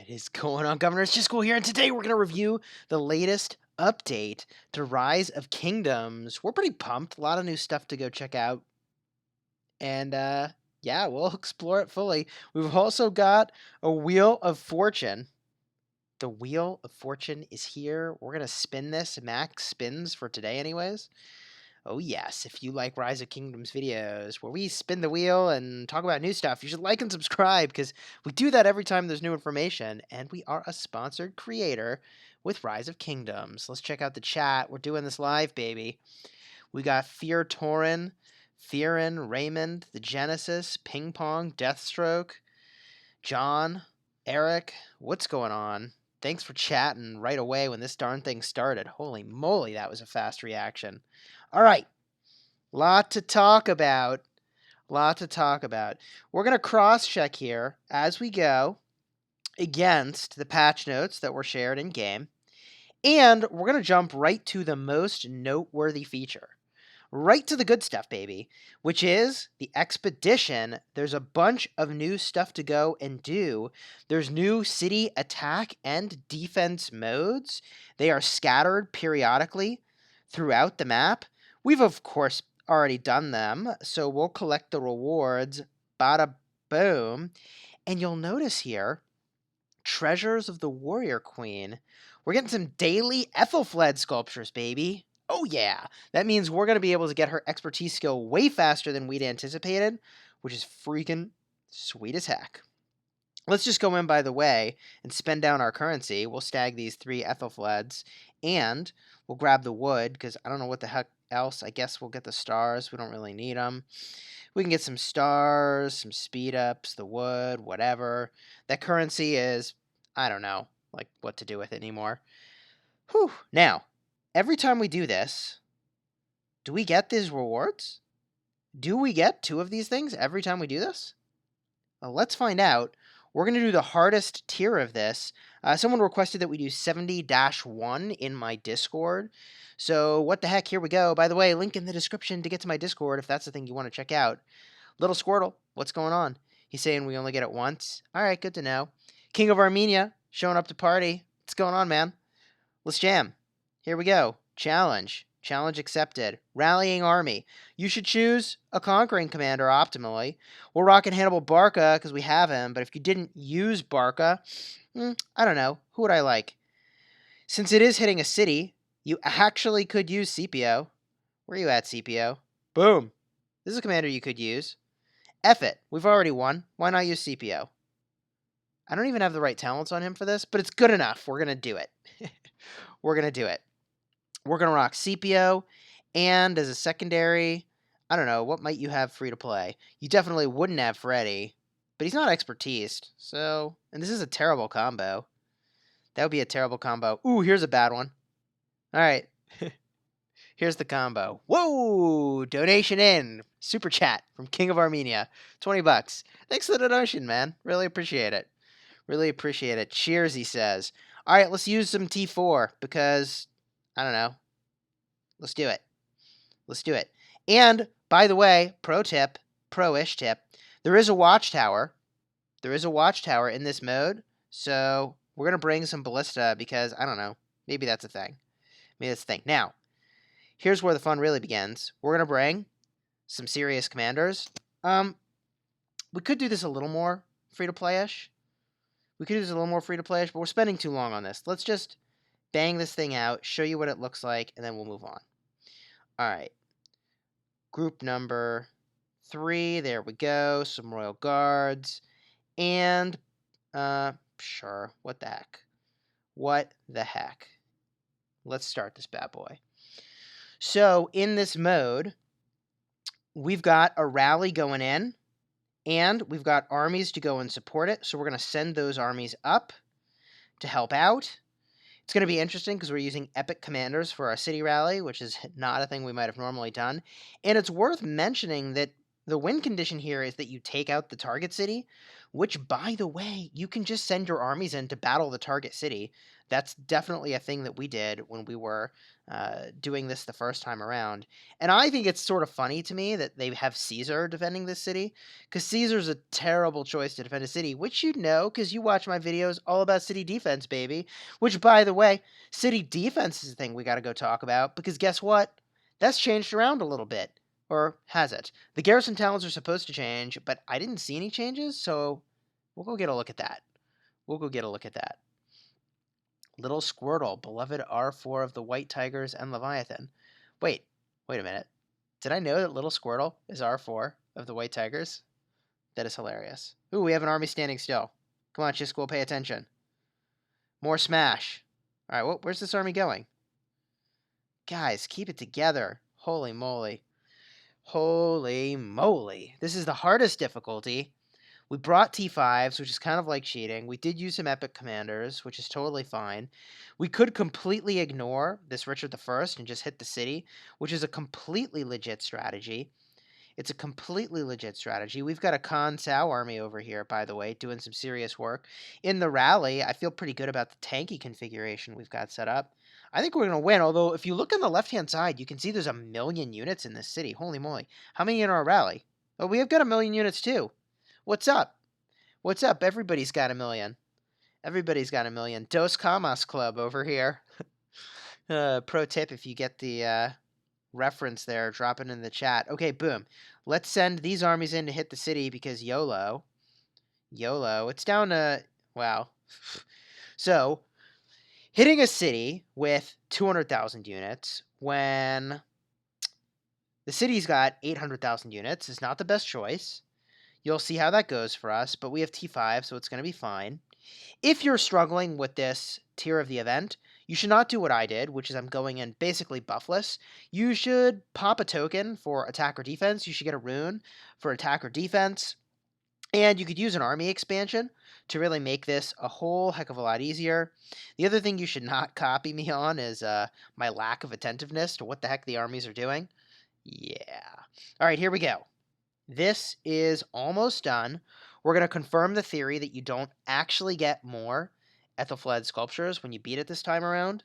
What is going on, Governor? It's Chisgule here, and today we're going to review the latest update to Rise of Kingdoms. We're pretty pumped. A lot of new stuff to go check out. And, yeah, we'll explore it fully. We've also got a Wheel of Fortune. The Wheel of Fortune is here. We're going to spin this. Max spins for today anyways. Oh yes, if you like Rise of Kingdoms videos where we spin the wheel and talk about new stuff, you should like and subscribe because we do that every time there's new information, and we are a sponsored creator with Rise of Kingdoms. Let's check out the chat. We're doing this live, baby. We got Fear Torin, Fearin, Raymond, The Genesis, Ping Pong, Deathstroke, John, Eric. What's going on? Thanks for chatting right away when this darn thing started. Holy moly, that was a fast reaction. All right, lot to talk about. We're going to cross-check here as we go against the patch notes that were shared in game. And we're going to jump right to the most noteworthy feature. Right to the good stuff, baby, which is the expedition. There's a bunch of new stuff to go and do. There's new city attack and defense modes. They are scattered periodically throughout the map. We've, of course, already done them, so we'll collect the rewards. Bada boom. And you'll notice here, Treasures of the Warrior Queen. We're getting some daily Ethelfled sculptures, baby. Oh yeah, that means we're going to be able to get her expertise skill way faster than we'd anticipated, which is freaking sweet as heck. Let's just go in, by the way, and spend down our currency. We'll stag these 3 Ethelfleds, and we'll grab the wood, because I don't know what the heck else. I guess we'll get the stars. We don't really need them. We can get some stars, some speed ups, the wood, whatever. That currency is, I don't know, like what to do with it anymore. Whew. Now, every time we do this, do we get these rewards? Do we get 2 of these things every time we do this? Well, let's find out. We're going to do the hardest tier of this. Someone requested that we do 70-1 in my Discord. So what the heck, here we go. By the way, link in the description to get to my Discord if that's the thing you want to check out. Little Squirtle, what's going on? He's saying we only get it once. All right, good to know. King of Armenia, showing up to party. What's going on, man? Let's jam. Here we go. Challenge. Challenge accepted. Rallying army. You should choose a conquering commander optimally. We're rocking Hannibal Barca because we have him, but if you didn't use Barca, I don't know. Who would I like? Since it is hitting a city, you actually could use Scipio. Where are you at, Scipio? Boom. This is a commander you could use. F it. We've already won. Why not use Scipio? I don't even have the right talents on him for this, but it's good enough. We're going to do it. We're going to do it. We're going to rock Scipio, and as a secondary, I don't know, what might you have free to play? You definitely wouldn't have Freddy, but he's not expertise, so, and this is a terrible combo. That would be a terrible combo. Ooh, here's a bad one. All right. Here's the combo. Whoa! Donation in. Super chat from King of Armenia. $20. Thanks for the donation, man. Really appreciate it. Really appreciate it. Cheers, he says. All right, let's use some T4 because, I don't know. Let's do it. Let's do it. And, by the way, pro tip, pro-ish tip, there is a watchtower. There is a watchtower in this mode, so we're going to bring some ballista because, I don't know, maybe that's a thing. Maybe that's a thing. Now, here's where the fun really begins. We're going to bring some serious commanders. We could do this a little more free-to-play-ish. We could do this a little more free-to-play-ish, but we're spending too long on this. Let's just bang this thing out, show you what it looks like, and then we'll move on. All right. Group number 3. There we go. Some Royal Guards. And, sure. What the heck? What the heck? Let's start this bad boy. So, in this mode, we've got a rally going in, and we've got armies to go and support it. So, we're going to send those armies up to help out. It's going to be interesting because we're using epic commanders for our city rally, which is not a thing we might have normally done. And it's worth mentioning that the win condition here is that you take out the target city, which, by the way, you can just send your armies in to battle the target city. That's definitely a thing that we did when we were doing this the first time around. And I think it's sort of funny to me that they have Caesar defending this city, because Caesar's a terrible choice to defend a city, which you know because you watch my videos all about city defense, baby. Which, by the way, city defense is the thing we got to go talk about, because guess what? That's changed around a little bit. Or has it? The garrison towns are supposed to change, but I didn't see any changes, so we'll go get a look at that. We'll go get a look at that. Little Squirtle, beloved R4 of the White Tigers and Leviathan. Wait a minute. Did I know that Little Squirtle is R4 of the White Tigers? That is hilarious. Ooh, we have an army standing still. Come on, Chisgule, pay attention. More smash. All right, well, where's this army going? Guys, keep it together. Holy moly. Holy moly. This is the hardest difficulty. We brought T5s, which is kind of like cheating. We did use some epic commanders, which is totally fine. We could completely ignore this Richard I and just hit the city, which is a completely legit strategy. It's a completely legit strategy. We've got a Khan Sao army over here, by the way, doing some serious work. In the rally, I feel pretty good about the tanky configuration we've got set up. I think we're going to win, although if you look on the left-hand side, you can see there's 1,000,000 units in this city. Holy moly. How many in our rally? Oh, we have got 1,000,000 units too. What's up? What's up? Everybody's got 1,000,000. Everybody's got 1,000,000. Dos Camas Club over here. Pro tip, if you get the reference there, drop it in the chat. Okay, boom. Let's send these armies in to hit the city because YOLO. YOLO. It's down to, wow. So, hitting a city with 200,000 units when the city's got 800,000 units is not the best choice. You'll see how that goes for us, but we have T5, so it's going to be fine. If you're struggling with this tier of the event, you should not do what I did, which is I'm going in basically buffless. You should pop a token for attack or defense. You should get a rune for attack or defense. And you could use an army expansion to really make this a whole heck of a lot easier. The other thing you should not copy me on is my lack of attentiveness to what the heck the armies are doing. Yeah. All right, here we go. This is almost done. We're going to confirm the theory that you don't actually get more Ethelflaed sculptures when you beat it this time around.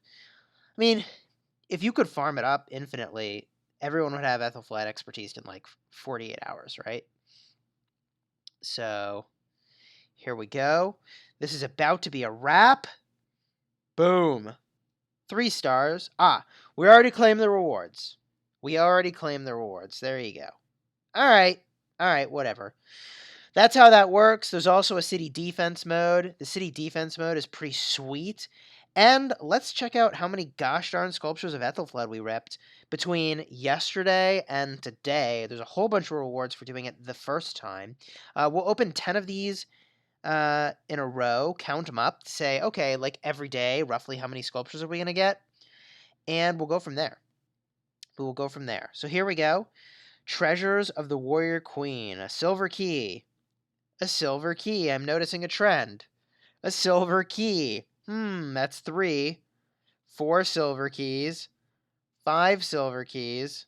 I mean, if you could farm it up infinitely, everyone would have Ethelflaed expertise in like 48 hours, right? So, here we go. This is about to be a wrap. Boom. 3 stars. Ah, we already claimed the rewards. We already claimed the rewards. There you go. All right, whatever. That's how that works. There's also a city defense mode. The city defense mode is pretty sweet. And let's check out how many gosh darn sculptures of Ethelflaed we ripped between yesterday and today. There's a whole bunch of rewards for doing it the first time. We'll open 10 of these in a row, count them up, say, okay, like every day, roughly how many sculptures are we going to get? And we'll go from there. We will go from there. So here we go. Treasures of the Warrior Queen. A silver key. A silver key. I'm noticing a trend. A silver key. That's 3. 4 silver keys. 5 silver keys.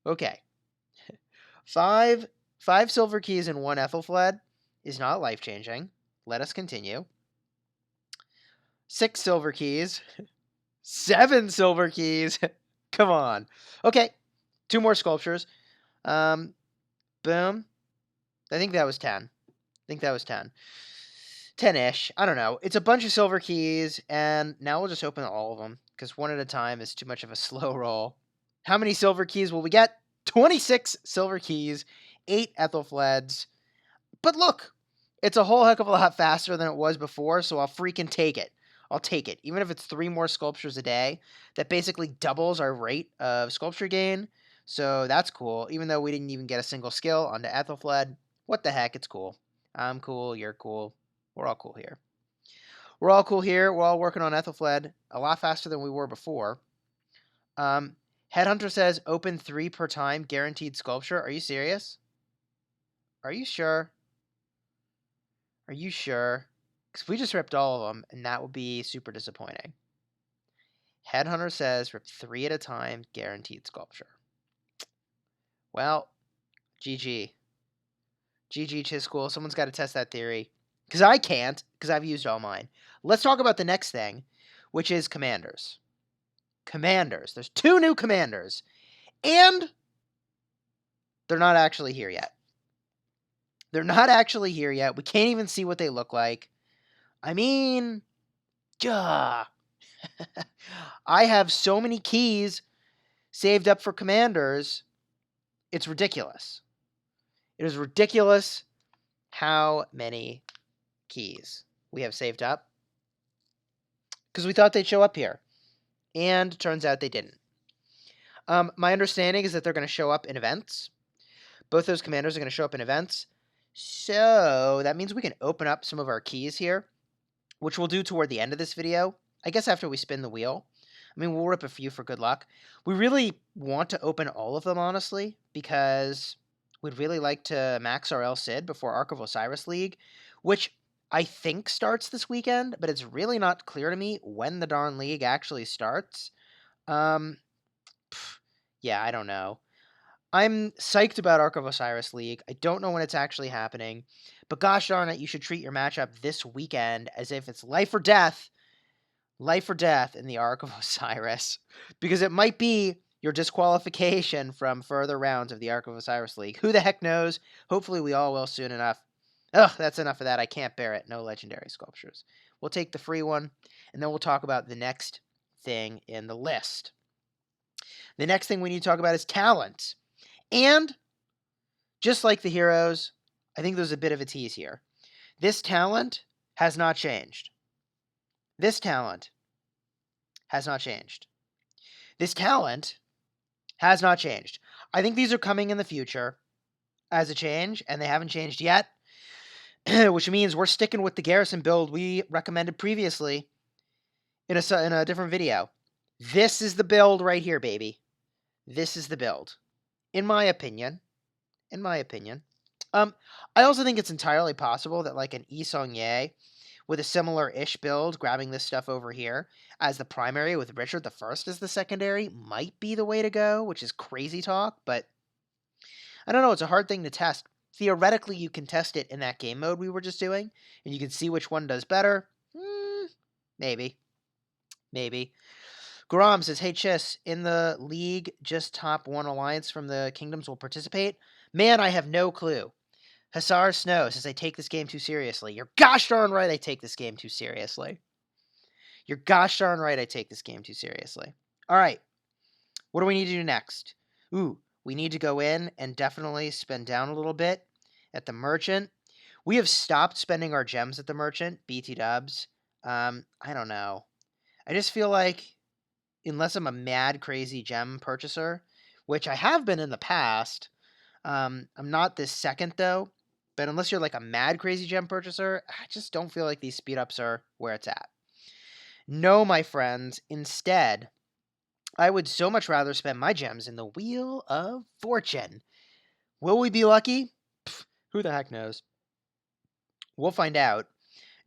Okay. 5 silver keys and 1 Ethelflaed is not life-changing. Let us continue. 6 silver keys. 7 silver keys. Come on. Okay. 2 more sculptures. Boom. I think that was 10. 10-ish. I don't know. It's a bunch of silver keys, and now we'll just open all of them, because one at a time is too much of a slow roll. How many silver keys will we get? 26 silver keys, 8 Ethelflaeds. But look, it's a whole heck of a lot faster than it was before, so I'll freaking take it. I'll take it. Even if it's 3 more sculptures a day, that basically doubles our rate of sculpture gain. So that's cool. Even though we didn't even get a single skill onto Ethelflaed, what the heck, it's cool. I'm cool, you're cool. We're all cool here. We're all cool here. We're all working on Ethelflaed a lot faster than we were before. Headhunter says open 3 per time, guaranteed sculpture. Are you serious? Are you sure? Are you sure? Because we just ripped all of them, and that would be super disappointing. Headhunter says rip 3 at a time, guaranteed sculpture. Well, GG. GG Chisgule. Someone's got to test that theory. Because I can't, because I've used all mine. Let's talk about the next thing, which is commanders. Commanders. There's 2 new commanders. And they're not actually here yet. They're not actually here yet. We can't even see what they look like. I mean, duh. I have so many keys saved up for commanders. It's ridiculous. It is ridiculous how many keys we have saved up. Because we thought they'd show up here. And turns out they didn't. My understanding is that they're going to show up in events. Both those commanders are going to show up in events. So that means we can open up some of our keys here, which we'll do toward the end of this video. I guess after we spin the wheel. I mean, we'll rip a few for good luck. We really want to open all of them, honestly, because we'd really like to max our El Cid before Ark of Osiris League, which I think starts this weekend, but it's really not clear to me when the darn league actually starts. Yeah, I don't know. I'm psyched about Ark of Osiris League. I don't know when it's actually happening, but gosh darn it, you should treat your matchup this weekend as if it's life or death in the Ark of Osiris, because it might be your disqualification from further rounds of the Ark of Osiris League. Who the heck knows? Hopefully we all will soon enough. Ugh, that's enough of that. I can't bear it. No legendary sculptures. We'll take the free one, and then we'll talk about the next thing in the list. The next thing we need to talk about is talent. And just like the heroes, I think there's a bit of a tease here. This talent has not changed. This talent has not changed. This talent has not changed. I think these are coming in the future as a change, and they haven't changed yet, which means we're sticking with the Garrison build we recommended previously in a different video. This is the build right here, baby. This is the build. In my opinion. I also think it's entirely possible that like an Yi Seong-Ye with a similar-ish build, grabbing this stuff over here as the primary with Richard the First as the secondary might be the way to go, which is crazy talk, but I don't know, it's a hard thing to test. Theoretically, you can test it in that game mode we were just doing, and you can see which one does better. Maybe. Grom says, hey, Chis, in the league, just top 1 alliance from the kingdoms will participate? Man, I have no clue. Hussar Snow says, I take this game too seriously. You're gosh darn right I take this game too seriously. All right. What do we need to do next? We need to go in and definitely spend down a little bit at the merchant. We have stopped spending our gems at the merchant, BT dubs. I don't know. I just feel like unless I'm a mad crazy gem purchaser, which I have been in the past, I'm not this second though, but unless you're like a mad crazy gem purchaser, I just don't feel like these speed ups are where it's at. No, my friends, instead, I would so much rather spend my gems in the Wheel of Fortune. Will we be lucky? Pff, who the heck knows? We'll find out.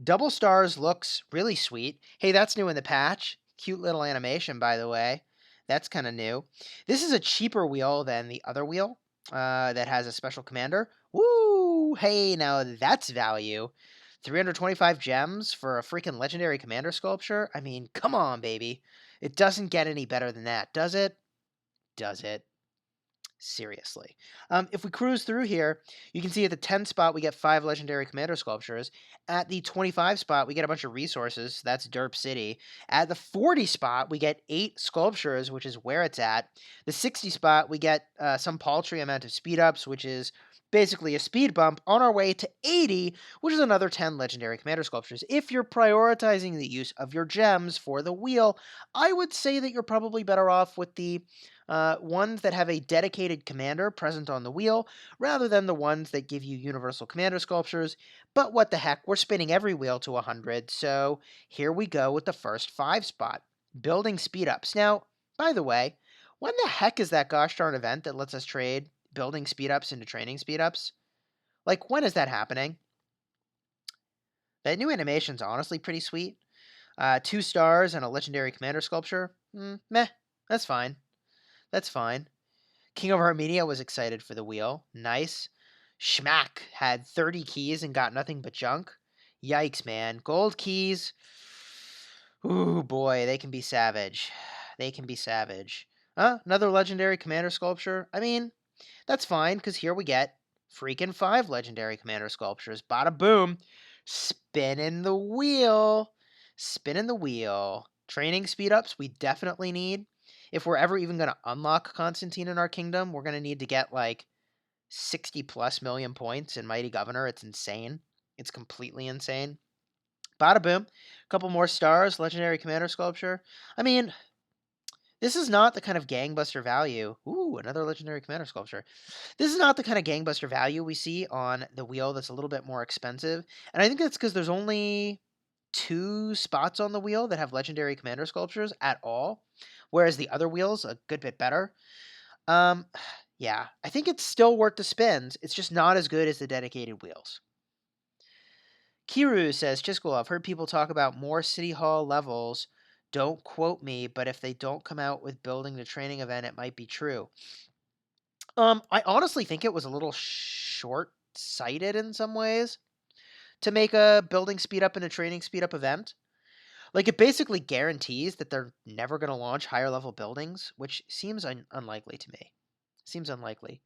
Double stars looks really sweet. Hey, that's new in the patch. Cute little animation, by the way. That's kind of new. This is a cheaper wheel than the other wheel that has a special commander. Woo! Hey, now that's value. 325 gems for a freaking legendary commander sculpture? I mean, come on, baby. It doesn't get any better than that, does it? Does it? Seriously. If we cruise through here, you can see at the 10 spot, we get 5 legendary commander sculptures. At the 25 spot, we get a bunch of resources. That's Derp City. At the 40 spot, we get 8 sculptures, which is where it's at. The 60 spot, we get some paltry amount of speed ups, which is basically a speed bump on our way to 80, which is another 10 legendary commander sculptures. If you're prioritizing the use of your gems for the wheel, I would say that you're probably better off with the ones that have a dedicated commander present on the wheel, rather than the ones that give you universal commander sculptures. But what the heck, we're spinning every wheel to 100, so here we go with the first 5 spot, building speed ups. Now, by the way, when the heck is that gosh darn event that lets us trade building speed ups into training speed ups? Like, when is that happening? That new animation's honestly pretty sweet. 2 stars and a legendary commander sculpture. Meh, that's fine. King of Armenia was excited for the wheel. Nice. Schmack had 30 keys and got nothing but junk. Yikes, man. Gold keys. Ooh, boy, they can be savage. They can be savage. Another legendary commander sculpture? I mean, that's fine, because here we get freaking 5 legendary commander sculptures. Bada boom. Spinning the wheel. Spinning the wheel. Training speed ups we definitely need. If we're ever even going to unlock Constantine in our kingdom, we're going to need to get like 60 plus million points in Mighty Governor. It's insane. It's completely insane. Bada boom. A couple more stars. Legendary commander sculpture. I mean, this is not the kind of gangbuster value. Ooh, another legendary commander sculpture. This is not the kind of gangbuster value we see on the wheel that's a little bit more expensive. And I think that's because there's only 2 spots on the wheel that have legendary commander sculptures at all, whereas the other wheel's a good bit better. Yeah, I think it's still worth the spins. It's just not as good as the dedicated wheels. Kiru says, Chisgule, I've heard people talk about more City Hall levels. Don't quote me, but if they don't come out with building the training event, it might be true. I honestly think it was a little short-sighted in some ways to make a building speed up and a training speed up event. Like, it basically guarantees that they're never going to launch higher level buildings, which seems unlikely to me. Seems unlikely.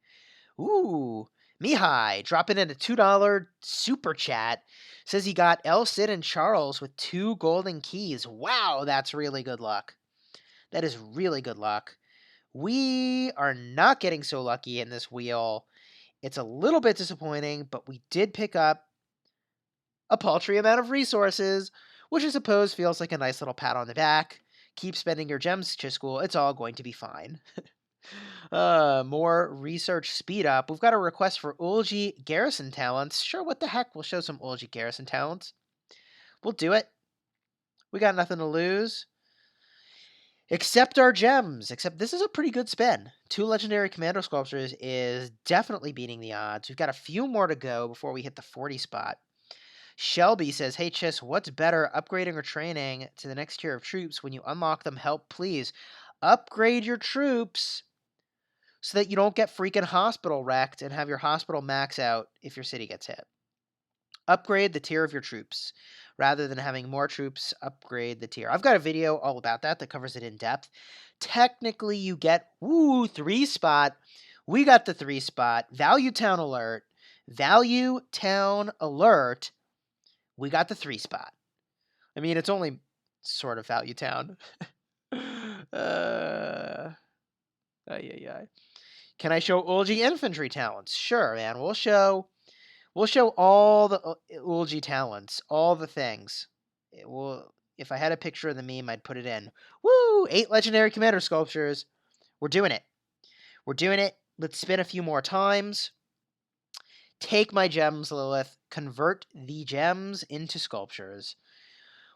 Ooh, Mihai dropping in a $2 super chat. Says he got El Cid and Charles with 2 golden keys. Wow, that's really good luck. That is really good luck. We are not getting so lucky in this wheel. It's a little bit disappointing, but we did pick up a paltry amount of resources, which I suppose feels like a nice little pat on the back. Keep spending your gems, Chisgule. It's all going to be fine. More research speed up. We've got a request for Ulji Garrison talents. Sure, what the heck? We'll show some Ulji Garrison talents. We'll do it. We got nothing to lose. Except our gems. Except this is a pretty good spin. 2 legendary commando sculptures is definitely beating the odds. We've got a few more to go before we hit the 40 spot. Shelby says, hey Chis, what's better, upgrading or training to the next tier of troops? When you unlock them, help please. Upgrade your troops so that you don't get freaking hospital wrecked and have your hospital max out if your city gets hit. Upgrade the tier of your troops. Rather than having more troops, upgrade the tier. I've got a video all about that covers it in depth. Technically, you get, 3 spot. We got the 3 spot. Value Town Alert. Value Town Alert. We got the 3 spot. I mean, it's only sort of Value Town. Can I show Ulji infantry talents? Sure, man. We'll show all the Ulji talents, all the things. If I had a picture of the meme, I'd put it in. Woo! 8 legendary commander sculptures. We're doing it. We're doing it. Let's spin a few more times. Take my gems, Lilith. Convert the gems into sculptures.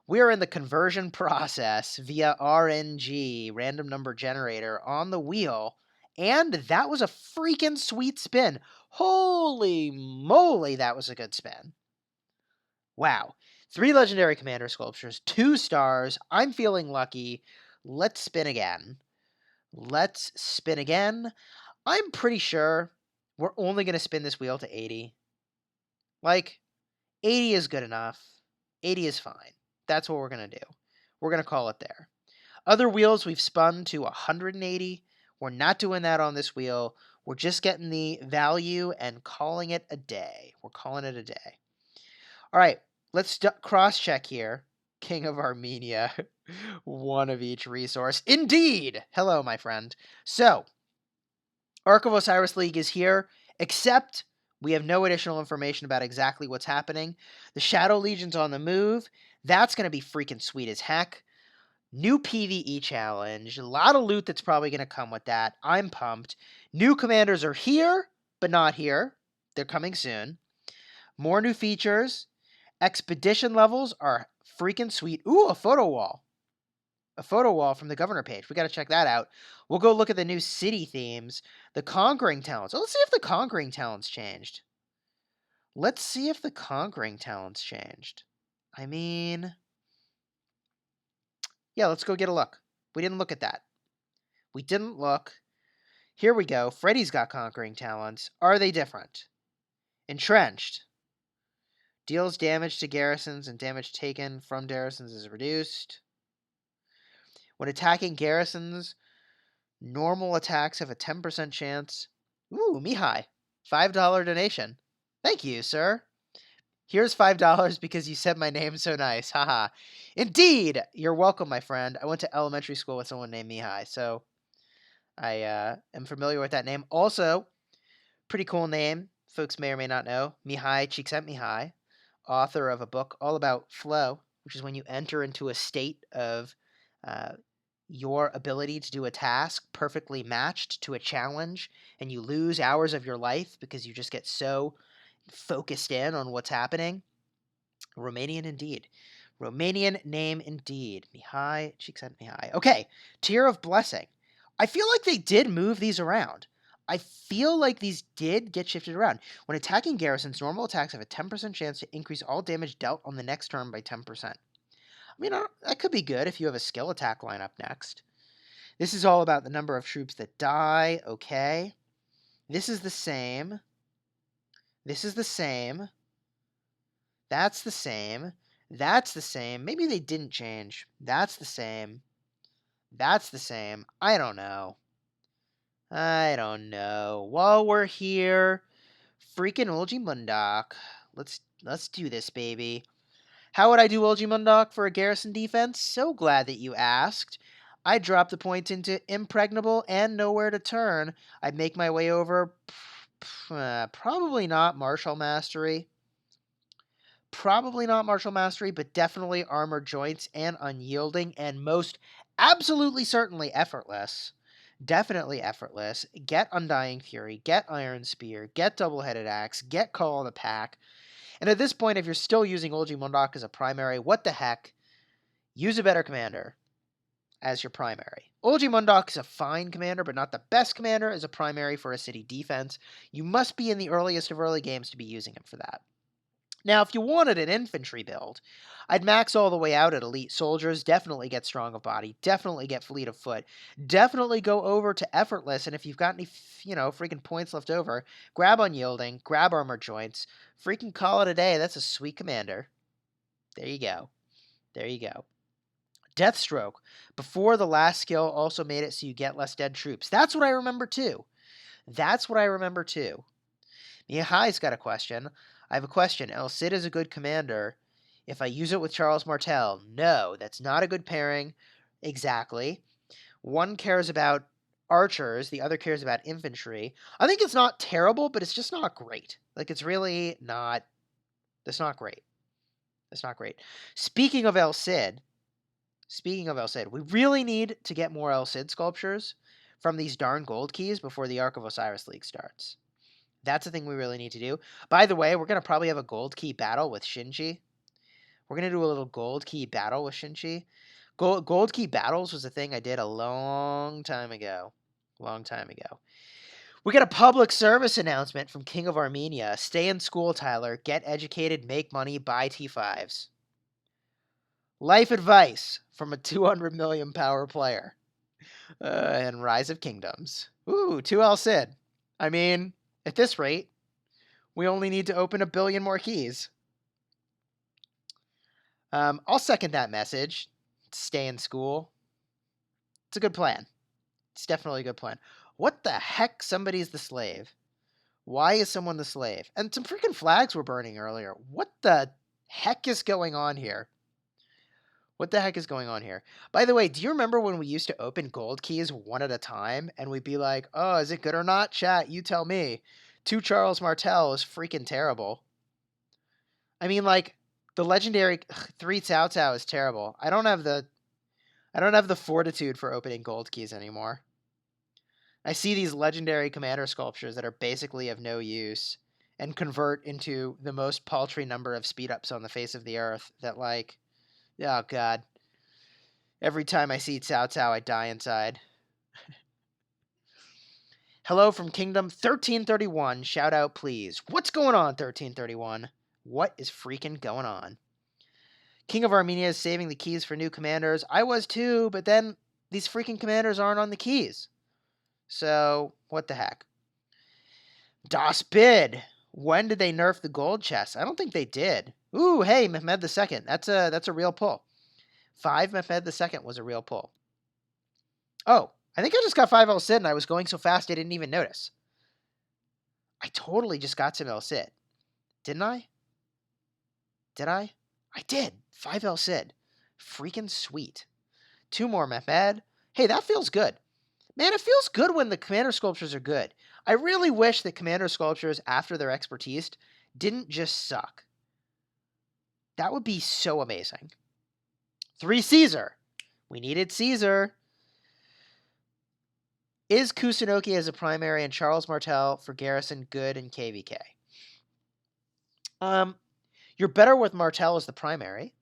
We are in the conversion process via RNG, random number generator, on the wheel. And that was a freaking sweet spin. Holy moly, that was a good spin. Wow. 3 legendary commander sculptures, 2 stars. I'm feeling lucky. Let's spin again. Let's spin again. I'm pretty sure we're only going to spin this wheel to 80. Like, 80 is good enough. 80 is fine. That's what we're going to do. We're going to call it there. Other wheels we've spun to 180. We're not doing that on this wheel. We're just getting the value and calling it a day. We're calling it a day. All right, let's cross-check here. King of Armenia. 1 of each resource. Indeed! Hello, my friend. So, Ark of Osiris League is here, except we have no additional information about exactly what's happening. The Shadow Legion's on the move. That's going to be freaking sweet as heck. New PvE challenge. A lot of loot that's probably going to come with that. I'm pumped. New commanders are here, but not here. They're coming soon. More new features. Expedition levels are freaking sweet. Ooh, a photo wall. A photo wall from the governor page. We got to check that out. We'll go look at the new city themes. The conquering talents. Oh, let's see if the conquering talents changed. Let's see if the conquering talents changed. I mean, yeah, let's go get a look. We didn't look at that. We didn't look. Here we go. Freddy's got conquering talents. Are they different? Entrenched. Deals damage to garrisons and damage taken from garrisons is reduced. When attacking garrisons, normal attacks have a 10% chance. Ooh, Mihai. $5 donation. Thank you, sir. Here's $5 because you said my name so nice. Haha. Indeed. You're welcome, my friend. I went to elementary school with someone named Mihai, so I am familiar with that name. Also, pretty cool name. Folks may or may not know. Mihai Csikszentmihalyi, author of a book all about flow, which is when you enter into a state of uh, your ability to do a task perfectly matched to a challenge, and you lose hours of your life because you just get so focused in on what's happening. Romanian indeed. Romanian name indeed. Mihai Csikszentmihalyi. Okay, Tier of Blessing. I feel like they did move these around. I feel like these did get shifted around. When attacking garrisons, normal attacks have a 10% chance to increase all damage dealt on the next turn by 10%. I mean, that could be good if you have a skill attack line up next. This is all about the number of troops that die. Okay. This is the same. This is the same. That's the same. That's the same. Maybe they didn't change. That's the same. That's the same. I don't know. I don't know. While we're here, freaking Ulji Mundok. Let's do this, baby. How would I do Ulji Mundok for a garrison defense? So glad that you asked. I'd drop the point into impregnable and nowhere to turn. I'd make my way over. Probably not martial mastery. Probably not martial mastery, but definitely armor joints and unyielding, and most absolutely certainly effortless. Definitely effortless. Get Undying Fury, get Iron Spear, get Double-Headed Axe, get Call of the Pack. And at this point, if you're still using Ulji Mundok as a primary, what the heck? Use a better commander as your primary. Ulji Mundok is a fine commander, but not the best commander as a primary for a city defense. You must be in the earliest of early games to be using him for that. Now, if you wanted an infantry build, I'd max all the way out at elite soldiers, definitely get strong of body, definitely get fleet of foot, definitely go over to effortless, and if you've got any, freaking points left over, grab unyielding, grab armor joints, freaking call it a day. That's a sweet commander. There you go. There you go. Deathstroke. Before the last skill also made it so you get less dead troops. That's what I remember too. Mihai's got a question. I have a question. El Cid is a good commander. If I use it with Charles Martel, no, that's not a good pairing. Exactly. One cares about archers, the other cares about infantry. I think it's not terrible, but it's just not great. Like, it's really not. That's not great. That's not great. Speaking of El Cid, we really need to get more El Cid sculptures from these darn gold keys before the Ark of Osiris League starts. That's the thing we really need to do. By the way, we're going to probably have a gold key battle with Shinji. We're going to do a little gold key battle with Shinji. Gold key battles was a thing I did a long time ago. We got a public service announcement from King of Armenia. Stay in school, Tyler. Get educated, make money, buy T5s. Life advice from a 200 million power player. And Rise of Kingdoms. Ooh, 2L Cid. I mean, at this rate, we only need to open 1 billion more keys. I'll second that message. Stay in school. It's a good plan. It's definitely a good plan. What the heck? Somebody's the slave. Why is someone the slave? And some freaking flags were burning earlier. What the heck is going on here? By the way, do you remember when we used to open gold keys one at a time and we'd be like, oh, is it good or not? Chat, you tell me. 2 Charles Martel is freaking terrible. I mean, like, the legendary 3 Cao Cao is terrible. I don't have the fortitude for opening gold keys anymore. I see these legendary commander sculptures that are basically of no use and convert into the most paltry number of speed ups on the face of the earth that, like, oh god. Every time I see Cao Cao, I die inside. Hello from Kingdom 1331. Shout out, please. What's going on, 1331? What is freaking going on? King of Armenia is saving the keys for new commanders. I was too, but then these freaking commanders aren't on the keys. So, what the heck? Das Bid. When did they nerf the gold chest? I don't think they did. Ooh, hey, Mehmed II. That's a real pull. 5 Mehmed II was a real pull. Oh, I think I just got 5 El Cid and I was going so fast I didn't even notice. I totally just got some El Cid. Didn't I? Did I? I did. 5 El Cid. Freaking sweet. 2 more Mehmed. Hey, that feels good. Man, it feels good when the commander sculptures are good. I really wish that commander sculptures, after their expertise, didn't just suck. That would be so amazing. 3 Caesar. We needed Caesar. Is Kusunoki as a primary and Charles Martel for Garrison good in KVK? You're better with Martel as the primary.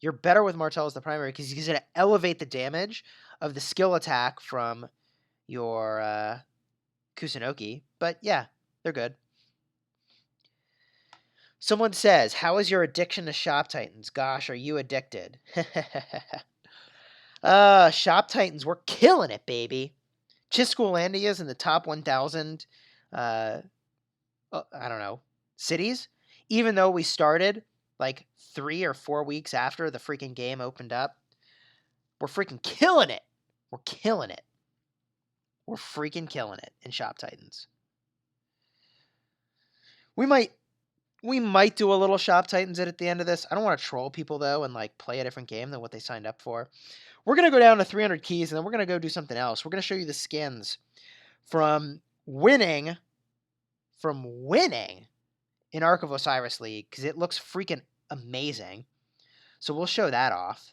You're better with Martel as the primary because he's going to elevate the damage of the skill attack from your Kusunoki. But yeah, they're good. Someone says, how is your addiction to Shop Titans? Gosh, are you addicted? Shop Titans, we're killing it, baby. Chisgule is in the top 1,000, I don't know, cities. Even though we started like 3 or 4 weeks after the freaking game opened up, we're freaking killing it. We're killing it. We're freaking killing it in Shop Titans. We might do a little Shop Titans at the end of this. I don't want to troll people, though, and like play a different game than what they signed up for. We're going to go down to 300 keys, and then we're going to go do something else. We're going to show you the skins from winning in Ark of Osiris League, because it looks freaking amazing. So we'll show that off.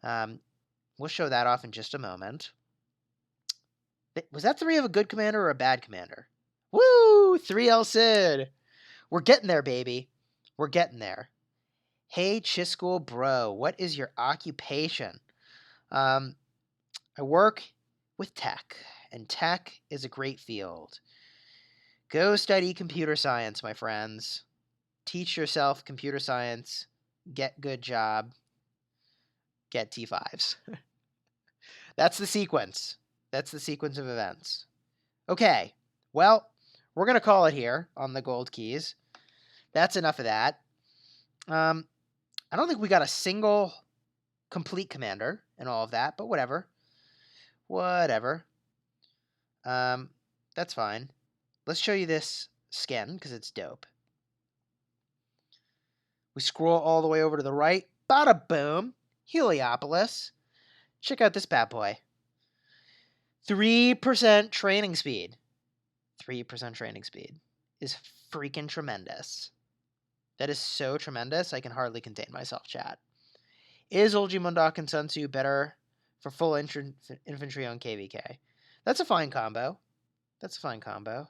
We'll show that off in just a moment. Was that 3 of a good commander or a bad commander? Woo! 3 El Cid. We're getting there, baby. We're getting there. Hey, Chisgule bro, what is your occupation? I work with tech, and tech is a great field. Go study computer science, my friends. Teach yourself computer science. Get good job. Get T5s. That's the sequence. That's the sequence of events. Okay, well, we're going to call it here on the gold keys. That's enough of that. I don't think we got a single complete commander and all of that, but whatever. Whatever. That's fine. Let's show you this skin, because it's dope. We scroll all the way over to the right. Bada boom. Heliopolis. Check out this bad boy. 3% training speed. 3% training speed is freaking tremendous. That is so tremendous, I can hardly contain myself, chat. Is Olgi Mundok and Sun Tzu better for full infantry on KVK? That's a fine combo. That's a fine combo.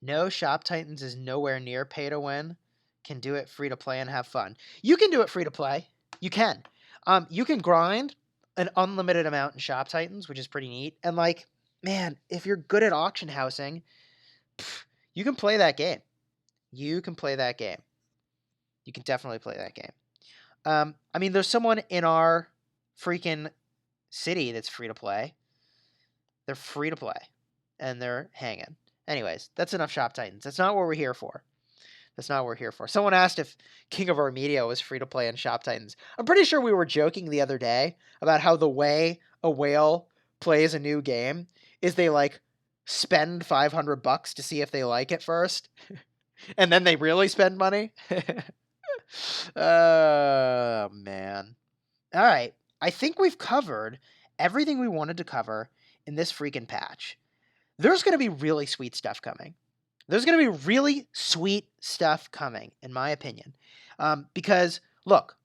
No, Shop Titans is nowhere near pay to win. Can do it free to play and have fun. You can do it free to play. You can. You can grind an unlimited amount in Shop Titans, which is pretty neat. And like, man, if you're good at auction housing, you can play that game. You can play that game. You can definitely play that game. I mean, there's someone in our freaking city that's free to play. They're free to play, and they're hanging. Anyways, that's enough Shop Titans. That's not what we're here for. That's not what we're here for. Someone asked if King of Armedia was free to play in Shop Titans. I'm pretty sure we were joking the other day about how the way a whale plays a new game is they like spend $500 to see if they like it first, and then they really spend money. Oh man. All right. I think we've covered everything we wanted to cover in this freaking patch. There's going to be really sweet stuff coming. There's going to be really sweet stuff coming, in my opinion. Because, look,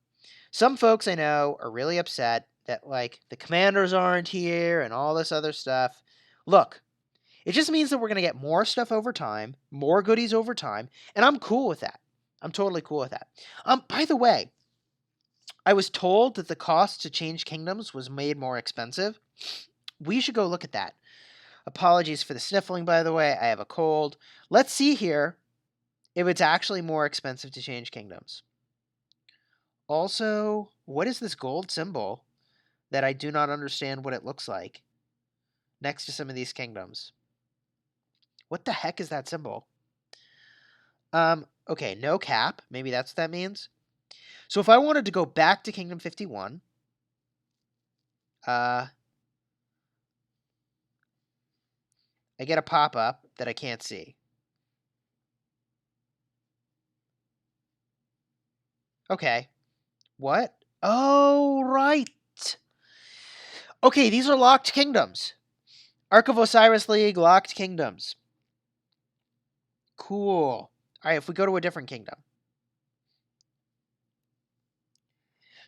some folks I know are really upset that, like, the commanders aren't here and all this other stuff. Look, it just means that we're going to get more stuff over time, more goodies over time, and I'm cool with that. I'm totally cool with that. By the way, I was told that the cost to change kingdoms was made more expensive. We should go look at that. Apologies for the sniffling, by the way. I have a cold. Let's see here if it's actually more expensive to change kingdoms. Also, what is this gold symbol that I do not understand what it looks like next to some of these kingdoms? What the heck is that symbol? Okay, no cap. Maybe that's what that means. So if I wanted to go back to Kingdom 51, I get a pop-up that I can't see. Okay. What? Oh, right. Okay, these are locked kingdoms. Ark of Osiris League, locked kingdoms. Cool. All right, if we go to a different kingdom.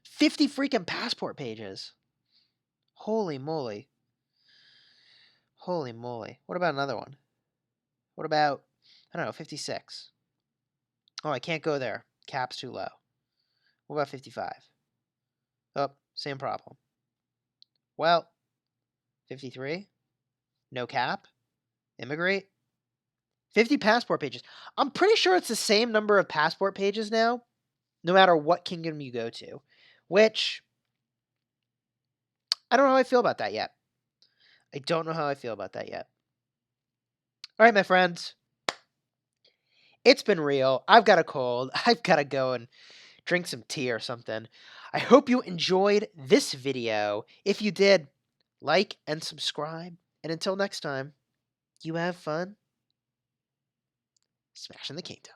50 freaking passport pages. Holy moly. Holy moly. What about another one? What about, I don't know, 56? Oh, I can't go there. Cap's too low. What about 55? Oh, same problem. Well, 53? No cap? Immigrate? 50 passport pages. I'm pretty sure it's the same number of passport pages now, no matter what kingdom you go to, which I don't know how I feel about that yet. I don't know how I feel about that yet. All right, my friends. It's been real. I've got a cold. I've got to go and drink some tea or something. I hope you enjoyed this video. If you did, like and subscribe. And until next time, you have fun smashing the kingdom.